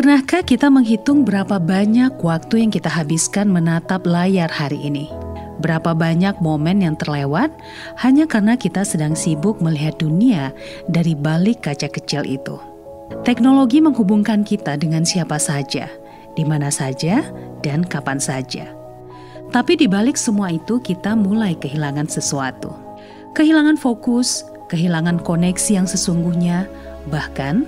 Pernahkah kita menghitung berapa banyak waktu yang kita habiskan menatap layar hari ini? Berapa banyak momen yang terlewat hanya karena kita sedang sibuk melihat dunia dari balik kaca kecil itu. Teknologi menghubungkan kita dengan siapa saja, di mana saja, dan kapan saja. Tapi di balik semua itu kita mulai kehilangan sesuatu. Kehilangan fokus, kehilangan koneksi yang sesungguhnya, bahkan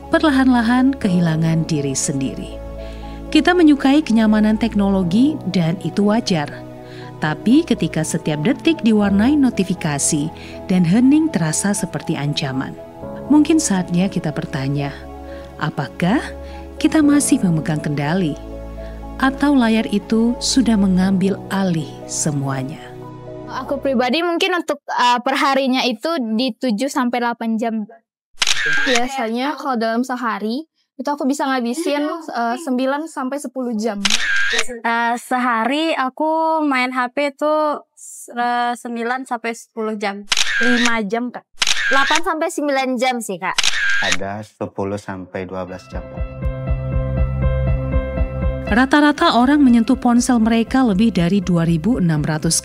perlahan-lahan kehilangan diri sendiri. Kita menyukai kenyamanan teknologi dan itu wajar. Tapi ketika setiap detik diwarnai notifikasi dan hening terasa seperti ancaman, mungkin saatnya kita bertanya, apakah kita masih memegang kendali? Atau layar itu sudah mengambil alih semuanya? Aku pribadi mungkin untuk perharinya itu di 7-8 jam. Biasanya kalau dalam sehari itu aku bisa ngabisin 9-10 jam. Sehari aku main HP itu 9-10 jam. 5 jam Kak. 8-9 jam sih Kak. Ada 10-12 jam. Rata-rata orang menyentuh ponsel mereka lebih dari 2.600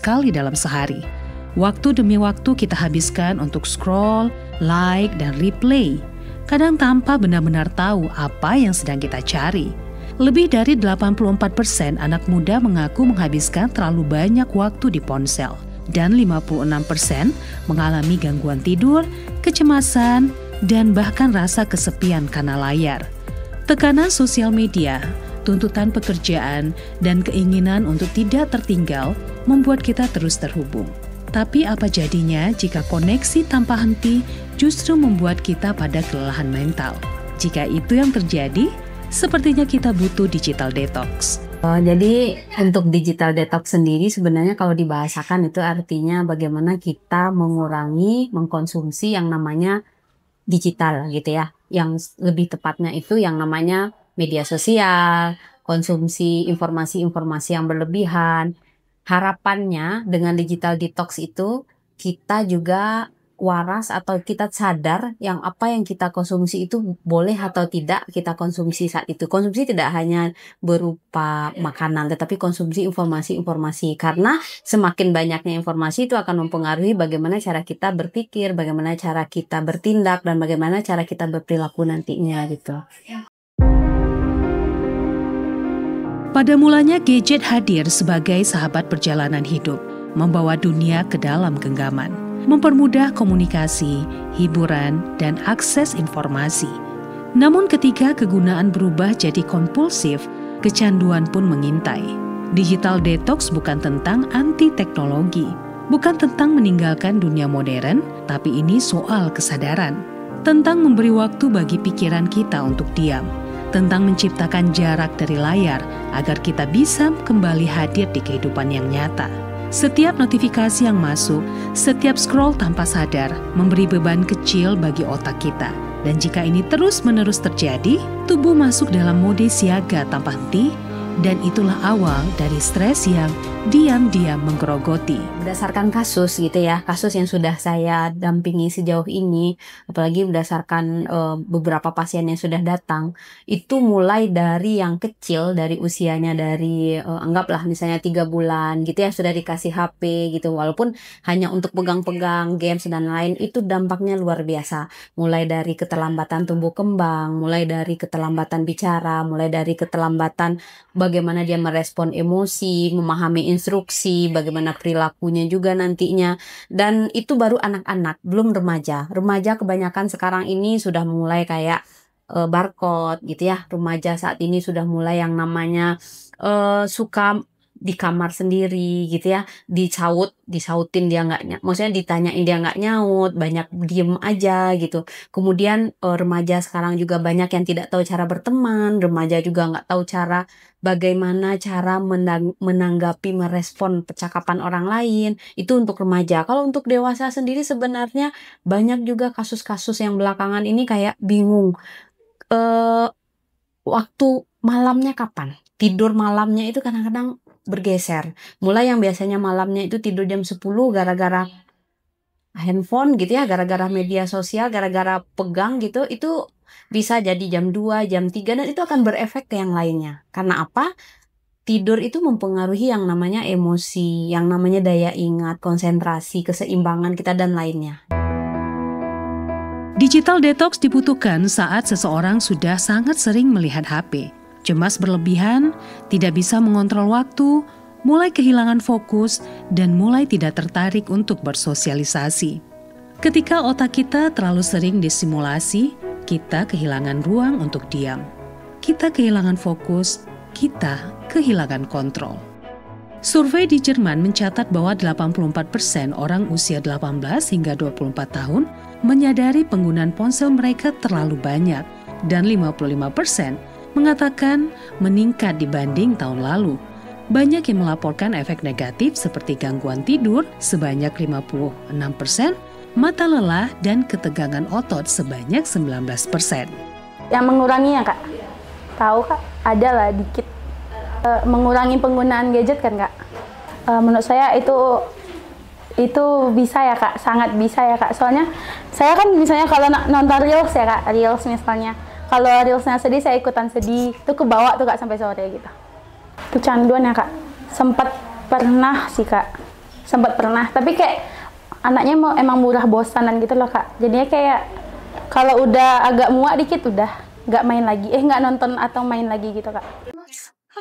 kali dalam sehari. Waktu demi waktu kita habiskan untuk scroll, like, dan replay. Kadang tanpa benar-benar tahu apa yang sedang kita cari. Lebih dari 84% anak muda mengaku menghabiskan terlalu banyak waktu di ponsel. Dan 56% mengalami gangguan tidur, kecemasan, dan bahkan rasa kesepian karena layar. Tekanan sosial media, tuntutan pekerjaan, dan keinginan untuk tidak tertinggal membuat kita terus terhubung. Tapi apa jadinya jika koneksi tanpa henti justru membuat kita pada kelelahan mental? Jika itu yang terjadi, sepertinya kita butuh digital detox. Jadi untuk digital detox sendiri sebenarnya kalau dibahasakan itu artinya bagaimana kita mengurangi mengkonsumsi yang namanya digital gitu ya. Yang lebih tepatnya itu yang namanya media sosial, konsumsi informasi-informasi yang berlebihan. Harapannya dengan digital detox itu kita juga waras atau kita sadar yang apa yang kita konsumsi itu boleh atau tidak kita konsumsi saat itu. Konsumsi tidak hanya berupa makanan tetapi konsumsi informasi-informasi, karena semakin banyaknya informasi itu akan mempengaruhi bagaimana cara kita berpikir, bagaimana cara kita bertindak, dan bagaimana cara kita berperilaku nantinya gitu. Pada mulanya gadget hadir sebagai sahabat perjalanan hidup, membawa dunia ke dalam genggaman, mempermudah komunikasi, hiburan, dan akses informasi. Namun ketika kegunaan berubah jadi kompulsif, kecanduan pun mengintai. Digital detox bukan tentang anti teknologi, bukan tentang meninggalkan dunia modern, tapi ini soal kesadaran. Tentang memberi waktu bagi pikiran kita untuk diam. Tentang menciptakan jarak dari layar agar kita bisa kembali hadir di kehidupan yang nyata. Setiap notifikasi yang masuk, setiap scroll tanpa sadar memberi beban kecil bagi otak kita. Dan jika ini terus-menerus terjadi, tubuh masuk dalam mode siaga tanpa henti, dan itulah awal dari stres yang diam-diam menggerogoti. Berdasarkan kasus gitu ya, kasus yang sudah saya dampingi sejauh ini, apalagi berdasarkan beberapa pasien yang sudah datang, itu mulai dari yang kecil, dari usianya dari anggaplah misalnya 3 bulan gitu ya, sudah dikasih HP gitu, walaupun hanya untuk pegang-pegang games dan lain, itu dampaknya luar biasa. Mulai dari keterlambatan tumbuh kembang, mulai dari keterlambatan bicara, mulai dari keterlambatan bagaimana dia merespon emosi, memahami instruksi, bagaimana perilakunya juga nantinya. Dan itu baru anak-anak, belum remaja. Remaja kebanyakan sekarang ini sudah mulai kayak barcode gitu ya. Remaja saat ini sudah mulai yang namanya suka di kamar sendiri gitu ya, disautin dia nggak, maksudnya ditanyain dia nggak nyaut, banyak diem aja gitu. Kemudian remaja sekarang juga banyak yang tidak tahu cara berteman, remaja juga nggak tahu cara bagaimana cara menanggapi, merespon percakapan orang lain. Itu untuk remaja. Kalau untuk dewasa sendiri sebenarnya banyak juga kasus-kasus yang belakangan ini kayak bingung waktu malamnya kapan, tidur malamnya itu kadang-kadang bergeser. Mulai yang biasanya malamnya itu tidur jam 10 gara-gara handphone gitu ya, gara-gara media sosial, gara-gara pegang gitu, itu Bisa jadi jam 2, jam 3, dan itu akan berefek ke yang lainnya. Karena apa? Tidur itu mempengaruhi yang namanya emosi, yang namanya daya ingat, konsentrasi, keseimbangan kita, dan lainnya. Digital detox dibutuhkan saat seseorang sudah sangat sering melihat HP, cemas berlebihan, tidak bisa mengontrol waktu, mulai kehilangan fokus, dan mulai tidak tertarik untuk bersosialisasi. Ketika otak kita terlalu sering disimulasi, kita kehilangan ruang untuk diam. Kita kehilangan fokus, kita kehilangan kontrol. Survei di Jerman mencatat bahwa 84% orang usia 18 hingga 24 tahun menyadari penggunaan ponsel mereka terlalu banyak, dan 55% mengatakan meningkat dibanding tahun lalu. Banyak yang melaporkan efek negatif seperti gangguan tidur sebanyak 56%, mata lelah, dan ketegangan otot sebanyak 19%. Yang menguranginya, Kak? Tahu, Kak? Ada lah dikit. Mengurangi penggunaan gadget kan, Kak? Menurut saya itu bisa ya, Kak. Sangat bisa ya, Kak. Soalnya saya kan misalnya kalau nonton Reels ya, Kak. Reels misalnya. Kalau Reelsnya sedih, saya ikutan sedih. Itu kebawa tuh, Kak, sampai sore gitu. Kecanduan ya, Kak. Sempat pernah sih, Kak. Sempat pernah. Tapi kayak anaknya emang murah bosanan gitu loh, Kak. Jadinya kayak kalau udah agak muak dikit udah nggak main lagi. Nggak nonton atau main lagi gitu, Kak.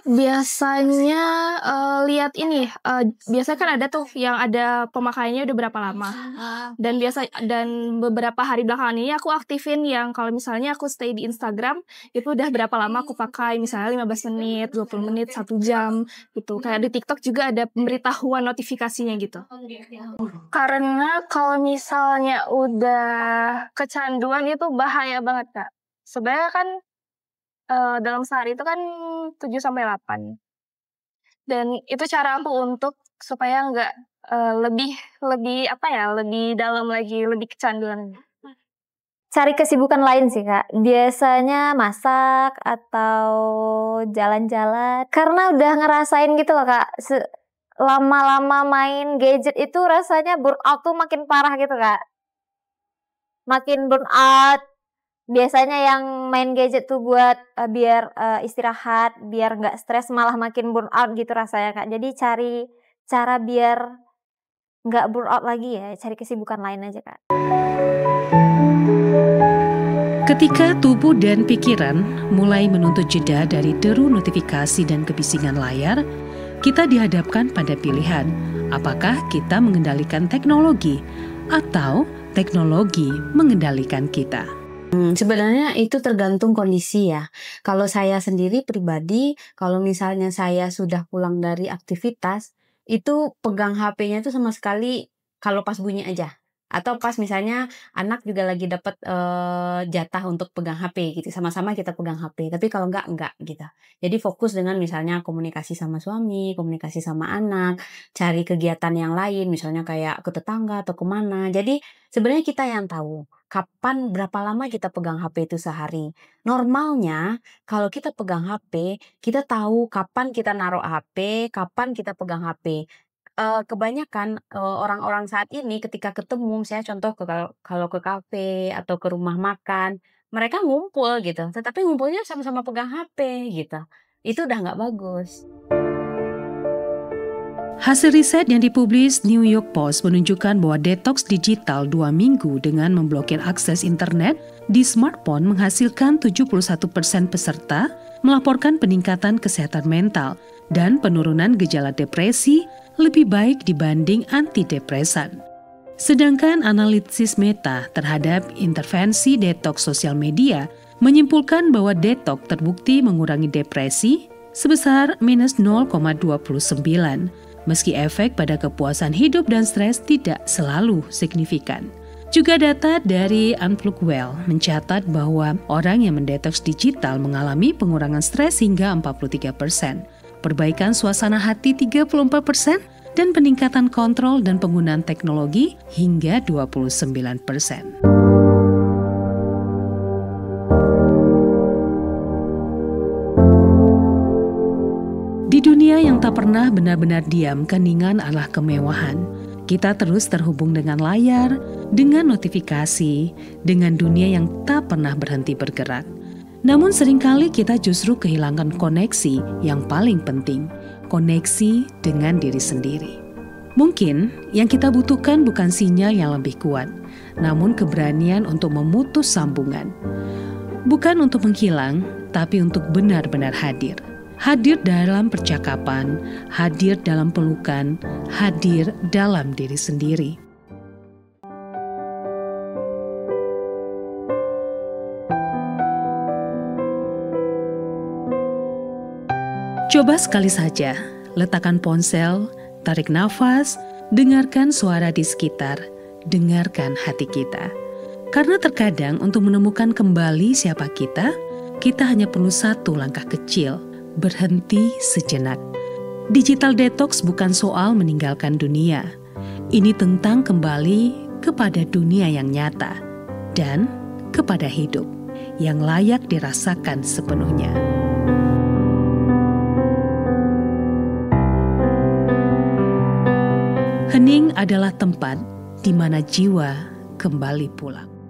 Biasanya lihat ini, biasanya kan ada tuh yang ada pemakaiannya udah berapa lama. Dan beberapa hari belakangan ini aku aktifin yang kalau misalnya aku stay di Instagram itu udah berapa lama aku pakai, misalnya 15 menit, 20 menit, 1 jam gitu. Kayak di TikTok juga ada pemberitahuan notifikasinya gitu. Karena kalau misalnya udah kecanduan itu bahaya banget, Kak. Sebenarnya kan dalam sehari itu kan 7-8. Dan itu cara aku untuk supaya nggak lebih dalam lagi, lebih kecanduan. Cari kesibukan lain sih, Kak. Biasanya masak atau jalan-jalan. Karena udah ngerasain gitu loh, Kak. Lama-lama main gadget itu rasanya burnout tuh makin parah gitu, Kak. Makin burnout. Biasanya yang main gadget tuh buat biar istirahat, biar nggak stres, malah makin burnout gitu rasanya, Kak. Jadi cari cara biar nggak burnout lagi ya, cari kesibukan lain aja, Kak. Ketika tubuh dan pikiran mulai menuntut jeda dari deru notifikasi dan kebisingan layar, kita dihadapkan pada pilihan, apakah kita mengendalikan teknologi atau teknologi mengendalikan kita. Sebenarnya itu tergantung kondisi ya. Kalau saya sendiri pribadi, kalau misalnya saya sudah pulang dari aktivitas, itu pegang HP-nya itu sama sekali kalau pas bunyi aja. Atau pas misalnya anak juga lagi dapat jatah untuk pegang HP gitu. Sama-sama kita pegang HP. Tapi kalau enggak gitu. Jadi fokus dengan misalnya komunikasi sama suami, komunikasi sama anak, cari kegiatan yang lain, misalnya kayak ke tetangga atau kemana. Jadi sebenarnya kita yang tahu kapan berapa lama kita pegang HP itu sehari. Normalnya kalau kita pegang HP, kita tahu kapan kita naruh HP, kapan kita pegang HP. Kebanyakan orang-orang saat ini ketika ketemu, saya contoh kalau ke kafe atau ke rumah makan, mereka ngumpul gitu, tetapi ngumpulnya sama-sama pegang HP gitu. Itu udah nggak bagus. Hasil riset yang dipublis New York Post menunjukkan bahwa detoks digital 2 minggu dengan memblokir akses internet di smartphone menghasilkan 71% peserta melaporkan peningkatan kesehatan mental dan penurunan gejala depresi lebih baik dibanding antidepresan. Sedangkan analisis Meta terhadap intervensi detoks sosial media menyimpulkan bahwa detoks terbukti mengurangi depresi sebesar minus 0,29, meski efek pada kepuasan hidup dan stres tidak selalu signifikan. Juga data dari Unplug Well mencatat bahwa orang yang mendetoks digital mengalami pengurangan stres hingga 43%, perbaikan suasana hati 34%, dan peningkatan kontrol dan penggunaan teknologi hingga 29%. Di dunia yang tak pernah benar-benar diam, keningan adalah kemewahan. Kita terus terhubung dengan layar, dengan notifikasi, dengan dunia yang tak pernah berhenti bergerak. Namun seringkali kita justru kehilangan koneksi yang paling penting, koneksi dengan diri sendiri. Mungkin yang kita butuhkan bukan sinyal yang lebih kuat, namun keberanian untuk memutus sambungan. Bukan untuk menghilang, tapi untuk benar-benar hadir. Hadir dalam percakapan, hadir dalam pelukan, hadir dalam diri sendiri. Coba sekali saja, letakkan ponsel, tarik nafas, dengarkan suara di sekitar, dengarkan hati kita. Karena terkadang untuk menemukan kembali siapa kita hanya perlu satu langkah kecil, berhenti sejenak. Digital detox bukan soal meninggalkan dunia. Ini tentang kembali kepada dunia yang nyata dan kepada hidup yang layak dirasakan sepenuhnya. Hening adalah tempat di mana jiwa kembali pulang.